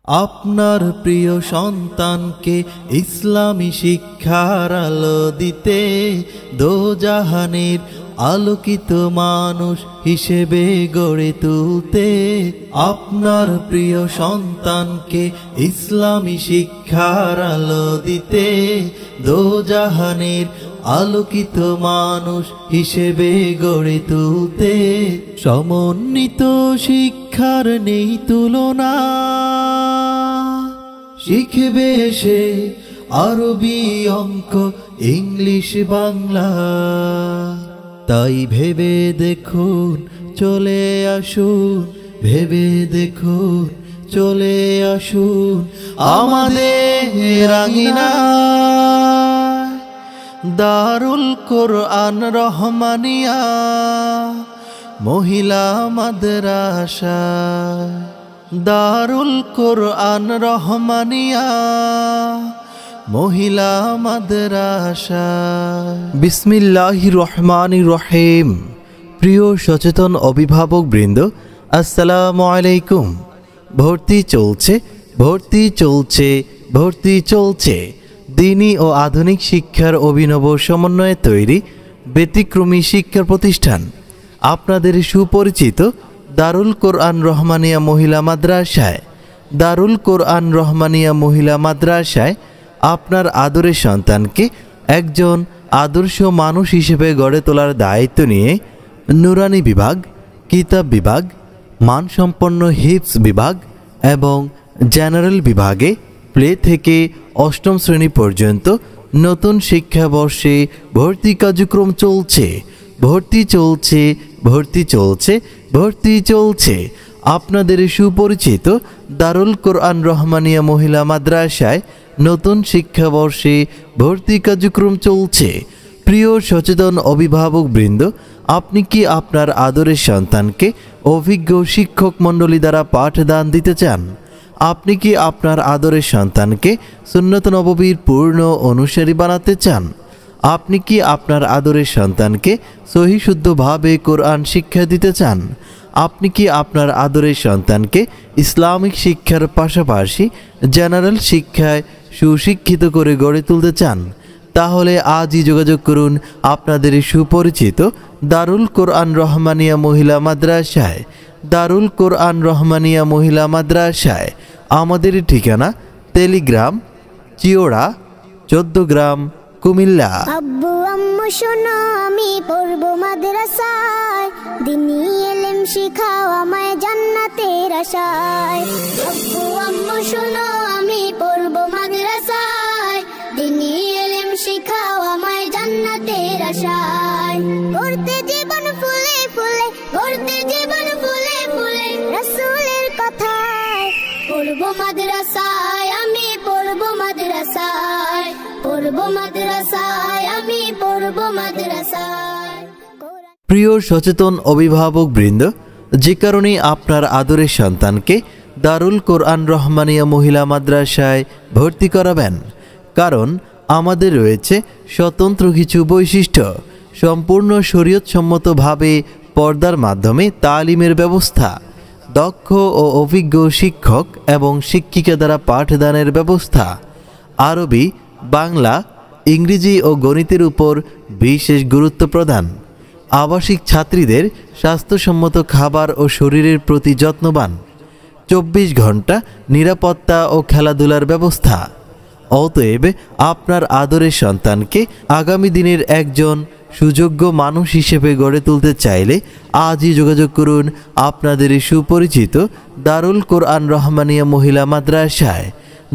আপনার প্রিয় সন্তানকে ইসলামী শিক্ষার আলো দিতে দোজাহানের আলোকিত মানুষ হিসেবে গড়ে তুলতে আপনার প্রিয় সন্তানকে ইসলামী শিক্ষার আলো দিতে দোজাহানের আলোকিত মানুষ হিসেবে গড়ে তুলতে সমন্বিত শিক্ষার নেই তুলনা শিখবে সে আরবি অঙ্ক ইংলিশ বাংলা তাই ভেবে দেখুন চলে আসুন ভেবে দেখুন চলে আসুন আমাদের আঙিনা দারুল কোরআন রহমানিয়া মহিলা মাদ্রাসা দারুল কোরআন রহমানিয়া মহিলা মাদ্রাসা। বিসমিল্লাহির রহমানির রহিম। প্রিয় সচেতন অভিভাবক বৃন্দ, আসসালামু আলাইকুম। ভর্তি চলছে ভর্তি চলছে ভর্তি চলছে দ্বীনি ও আধুনিক শিক্ষার অভিনব সমন্বয়ে তৈরি ব্যতিক্রমী শিক্ষা প্রতিষ্ঠান আপনাদের সুপরিচিত দারুল কোরআন রহমানিয়া মহিলা মাদ্রাসায়। দারুল কোরআন রহমানিয়া মহিলা মাদ্রাসায় আপনার আদরের সন্তানকে একজন আদর্শ মানুষ হিসেবে গড়ে তোলার দায়িত্ব নিয়ে নুরানি বিভাগ, কিতাব বিভাগ, মানসম্পন্ন হিফজ বিভাগ এবং জেনারেল বিভাগে প্লে থেকে অষ্টম শ্রেণী পর্যন্ত নতুন শিক্ষাবর্ষে ভর্তি কার্যক্রম চলছে। ভর্তি চলছে ভর্তি চলছে ভর্তি চলছে আপনাদের সুপরিচিত দারুল কোরআন রহমানিয়া মহিলা মাদ্রাসায় নতুন শিক্ষাবর্ষে ভর্তি কার্যক্রম চলছে। প্রিয় সচেতন অভিভাবক বৃন্দ, আপনি কি আপনার আদরের সন্তানকে অভিজ্ঞ শিক্ষক মণ্ডলী দ্বারা পাঠদান দিতে চান? আপনি কি আপনার আদরের সন্তানকে সুন্নত নববীর পূর্ণ অনুসারী বানাতে চান? আপনি কি আপনার আদরের সন্তানকে সহিশুদ্ধভাবে কোরআন শিক্ষা দিতে চান? আপনি কি আপনার আদরের সন্তানকে ইসলামিক শিক্ষার পাশাপাশি জেনারেল শিক্ষায় সুশিক্ষিত করে গড়ে তুলতে চান? তাহলে আজই যোগাযোগ করুন আপনাদের সুপরিচিত দারুল কোরআন রহমানিয়া মহিলা মাদ্রাসায়। দারুল কোরআন রহমানিয়া মহিলা মাদ্রাসায়। আমাদের ঠিকানা টেলিগ্রাম, চিওড়া, 14 গ্রাম, কুমিল্লা। আব্বু আম্মু শোনো আমি পড়বো মাদ্রাসায়, দ্বীনি ইলম শিখাও আমায় জান্নাতের আশায়। আব্বু আম্মু শোনো আমি পড়বো মাদ্রাসায়, দ্বীনি ইলম শিখাও আমায় জান্নাতের আশায়। গড়তে জীবন ফুলে ফুলে গড়তে জীবন ফুলে ফুলে রাসূলের কথায় পড়বো মাদ্রাসায় আমি পড়বো মাদ্রাসায় পড়বো মাদ্রাসায় আমি পড়বো মাদ্রাসায়। প্রিয় সচেতন অভিভাবক বৃন্দ, যে কারণে আপনার আদরের সন্তানকে দারুল কোরআন রহমানিয়া মহিলা মাদ্রাসায় ভর্তি করাবেন, কারণ আমাদের রয়েছে স্বতন্ত্র কিছু বৈশিষ্ট্য। সম্পূর্ণ শরীয়তসম্মতভাবে পর্দার মাধ্যমে তালিমের ব্যবস্থা, দক্ষ ও অভিজ্ঞ শিক্ষক এবং শিক্ষিকা দ্বারা পাঠদানের ব্যবস্থা, আরবি, বাংলা, ইংরেজি ও গণিতের উপর বিশেষ গুরুত্ব প্রদান, আবাসিক ছাত্রীদের স্বাস্থ্যসম্মত খাবার ও শরীরের প্রতি যত্নবান, 24 ঘন্টা নিরাপত্তা ও খেলাধুলার ব্যবস্থা। অতএব আপনার আদরের সন্তানকে আগামী দিনের একজন সুযোগ্য মানুষ হিসেবে গড়ে তুলতে চাইলে আজই যোগাযোগ করুন আপনাদের সুপরিচিত দারুল কোরআন রহমানিয়া মহিলা মাদ্রাসায়।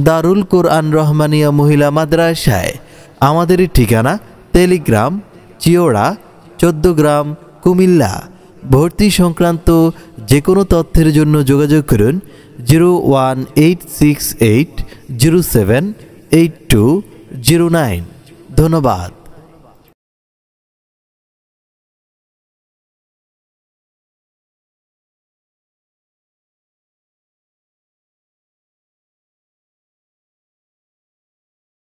দারুল কোরআন রহমানিয়া মহিলা মাদ্রাসায়। আমাদের ঠিকানা টেলিগ্রাম, চিওড়া, 14 গ্রাম, কুমিল্লা। ভর্তি সংক্রান্ত যে কোনো তথ্যের জন্য যোগাযোগ করুন 01868078209। ধন্যবাদ।